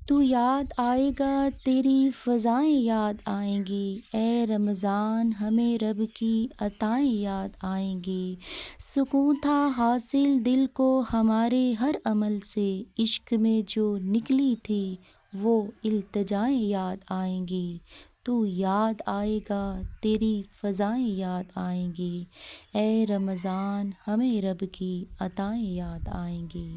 تو یاد آئے گا تیری فضائیں یاد آئیں گی، اے رمضان ہمیں رب کی عطائیں یاد آئیں گی۔ سکون تھا حاصل دل کو ہمارے ہر عمل سے، عشق میں جو نکلی تھی وہ التجائیں یاد آئیں گی۔ تو یاد آئے گا تیری فضائیں یاد آئیں گی، اے رمضان ہمیں رب کی عطائیں یاد آئیں گی۔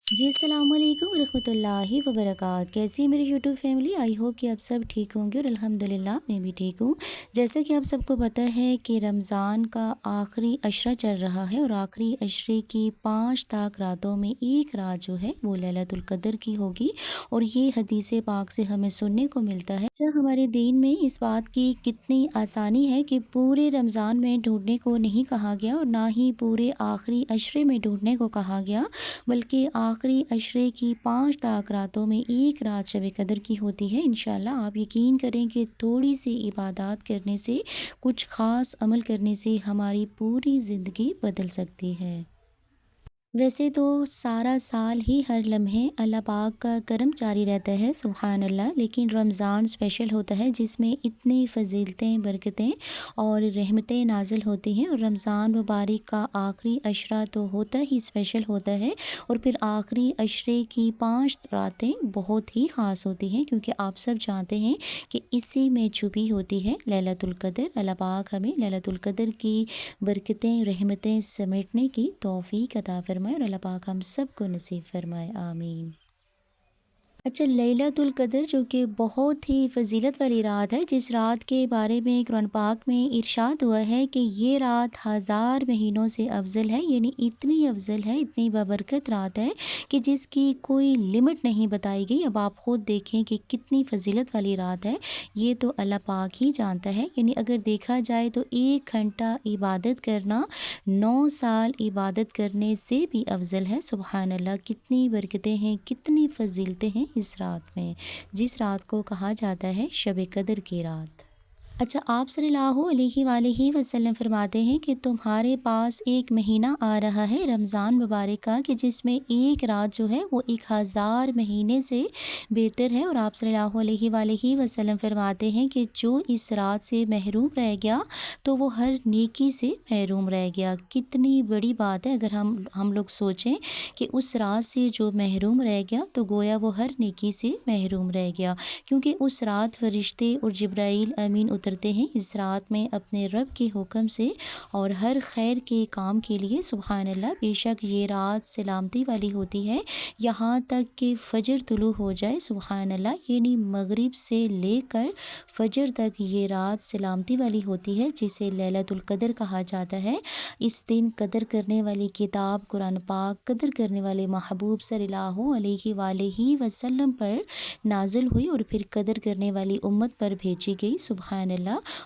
جی السلام علیکم ورحمۃ اللہ وبرکاتہ، کیسی ہے میری یوٹیوب فیملی؟ آئی ہوپ کہ آپ سب ٹھیک ہوں گے اور الحمدللہ میں بھی ٹھیک ہوں۔ جیسا کہ آپ سب کو پتہ ہے کہ رمضان کا آخری عشرہ چل رہا ہے اور آخری عشرے کی 5 تاک راتوں میں ایک رات جو ہے وہ لیلۃ القدر کی ہوگی، اور یہ حدیث پاک سے ہمیں سننے کو ملتا ہے۔ ہمارے دین میں اس بات کی کتنی آسانی ہے کہ پورے رمضان میں ڈھونڈنے کو نہیں کہا گیا اور نہ ہی پورے آخری عشرے میں ڈھونڈنے کو کہا گیا، بلکہ آخری عشرے کی 5 تاک راتوں میں ایک رات شب قدر کی ہوتی ہے۔ انشاءاللہ آپ یقین کریں کہ تھوڑی سی عبادات کرنے سے، کچھ خاص عمل کرنے سے ہماری پوری زندگی بدل سکتی ہے۔ ویسے تو سارا سال ہی ہر لمحے اللہ پاک کا کرم جاری رہتا ہے، سبحان اللہ، لیکن رمضان اسپیشل ہوتا ہے جس میں اتنی فضیلتیں، برکتیں اور رحمتیں نازل ہوتی ہیں، اور رمضان مبارک کا آخری عشرہ تو ہوتا ہی اسپیشل ہوتا ہے، اور پھر آخری عشرے کی 5 راتیں بہت ہی خاص ہوتی ہیں، کیونکہ آپ سب جانتے ہیں کہ اسی میں چھپی ہوتی ہے لیلۃ القدر۔ اللہ پاک ہمیں لیلۃ القدر کی برکتیں، رحمتیں سمیٹنے کی توفیق عطا فرمائے اور اللہ پاک ہم سب کو نصیب فرمائے، آمین۔ اچھا، لیلۃ القدر جو کہ بہت ہی فضیلت والی رات ہے، جس رات کے بارے میں قرآن پاک میں ارشاد ہوا ہے کہ یہ رات 1000 مہینوں سے افضل ہے، یعنی اتنی افضل ہے، اتنی بابرکت رات ہے کہ جس کی کوئی لمٹ نہیں بتائی گئی۔ اب آپ خود دیکھیں کہ کتنی فضیلت والی رات ہے، یہ تو اللہ پاک ہی جانتا ہے۔ یعنی اگر دیکھا جائے تو 1 گھنٹہ عبادت کرنا 9 سال عبادت کرنے سے بھی افضل ہے، سبحان اللہ۔ کتنی برکتیں ہیں، کتنی فضیلتیں ہیں اس رات میں، جس رات کو کہا جاتا ہے شب قدر کی رات۔ اچھا، آپ صلی اللہ علیہ وآلہ وسلم فرماتے ہیں کہ تمہارے پاس ایک مہینہ آ رہا ہے رمضان مبارک کا، کہ جس میں ایک رات جو ہے وہ 1000 مہینے سے بہتر ہے، اور آپ صلی اللہ علیہ وآلہ وسلم فرماتے ہیں کہ جو اس رات سے محروم رہ گیا تو وہ ہر نیکی سے محروم رہ گیا۔ کتنی بڑی بات ہے اگر ہم لوگ سوچیں کہ اس رات سے جو محروم رہ گیا تو گویا وہ ہر نیکی سے محروم رہ گیا، کیونکہ اس رات فرشتے اور جبرائیل امین اترتے ہیں اس رات میں اپنے رب کے حکم سے اور ہر خیر کے کام کے لیے، سبحان اللہ۔ بے شک یہ رات سلامتی والی ہوتی ہے یہاں تک کہ فجر طلوع ہو جائے، سبحان اللہ، یعنی مغرب سے لے کر فجر تک یہ رات سلامتی والی ہوتی ہے، جسے لیلۃ القدر کہا جاتا ہے۔ اس دن قدر کرنے والی کتاب قرآن پاک قدر کرنے والے محبوب صلی اللہ علیہ وآلہ وسلم پر نازل ہوئی اور پھر قدر کرنے والی امت پر بھیجی گئی، سبحان اللہ۔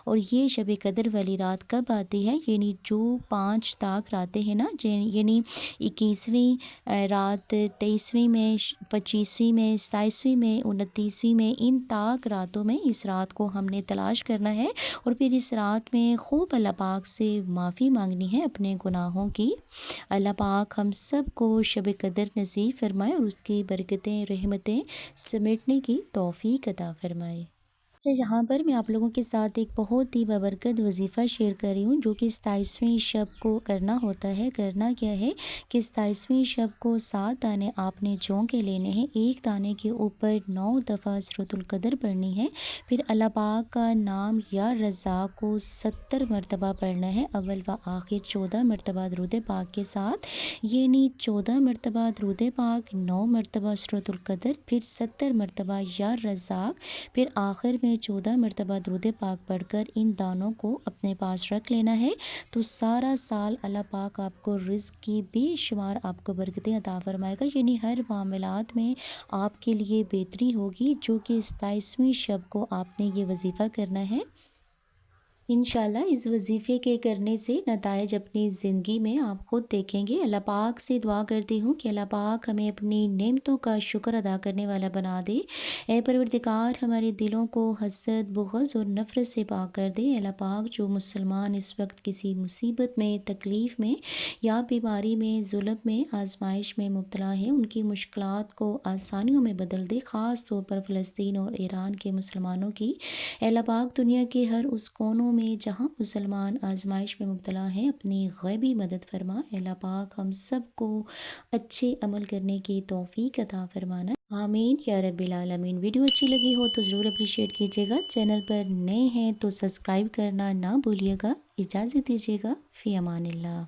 اور یہ شب قدر والی رات کب آتی ہے؟ یعنی جو 5 تاک راتیں ہیں نا، یعنی 21ویں رات، 23ویں میں، 25ویں میں، 27ویں میں، 29ویں میں، ان تاک راتوں میں اس رات کو ہم نے تلاش کرنا ہے، اور پھر اس رات میں خوب اللہ پاک سے معافی مانگنی ہے اپنے گناہوں کی۔ اللہ پاک ہم سب کو شب قدر نصیب فرمائے اور اس کی برکتیں، رحمتیں سمیٹنے کی توفیق عطا فرمائے۔ اچھا، یہاں پر میں آپ لوگوں کے ساتھ ایک بہت ہی بابرکت وظیفہ شیئر کر رہی ہوں، جو کہ 27ویں شب کو کرنا ہوتا ہے۔ کرنا کیا ہے کہ 27ویں شب کو 7 دانے آپ نے جوں کے لینے ہیں، ایک دانے کے اوپر 9 دفعہ سورۃ القدر پڑھنی ہے، پھر اللہ پاک کا نام یا رزاق کو 70 مرتبہ پڑھنا ہے، اول و آخر 14 مرتبہ درود پاک کے ساتھ، یعنی 14 مرتبہ درود پاک، 9 مرتبہ سورۃ القدر، پھر 70 مرتبہ یا رزاق، پھر آخر میں 14 مرتبہ درود پاک پڑھ کر ان دانوں کو اپنے پاس رکھ لینا ہے، تو سارا سال اللہ پاک آپ کو رزق کی بے شمار آپ کو برکتیں عطا فرمائے گا، یعنی ہر معاملات میں آپ کے لیے بہتری ہوگی، جو کہ 27ویں شب کو آپ نے یہ وظیفہ کرنا ہے۔ انشاءاللہ اس وظیفے کے کرنے سے نتائج اپنی زندگی میں آپ خود دیکھیں گے۔ اللہ پاک سے دعا کرتی ہوں کہ اللہ پاک ہمیں اپنی نعمتوں کا شکر ادا کرنے والا بنا دے۔ اے پروردگار، ہمارے دلوں کو حسد، بغض اور نفرت سے پاک کر دے۔ اللہ پاک، جو مسلمان اس وقت کسی مصیبت میں، تکلیف میں یا بیماری میں، ظلم میں، آزمائش میں مبتلا ہے، ان کی مشکلات کو آسانیوں میں بدل دے۔ خاص طور پر فلسطین اور ایران کے مسلمانوں کی اے اللہ پاک، دنیا کے ہر اس کونوں میں جہاں مسلمان آزمائش میں مبتلا ہیں، اپنی غیبی مدد فرما۔ اے اللہ پاک، ہم سب کو اچھے عمل کرنے کی توفیق عطا فرمانا، آمین یا رب العالمین۔ ویڈیو اچھی لگی ہو تو ضرور اپریشیٹ کیجیے گا، چینل پر نئے ہیں تو سبسکرائب کرنا نہ بھولیے گا۔ اجازت دیجیے گا، فی امان اللہ۔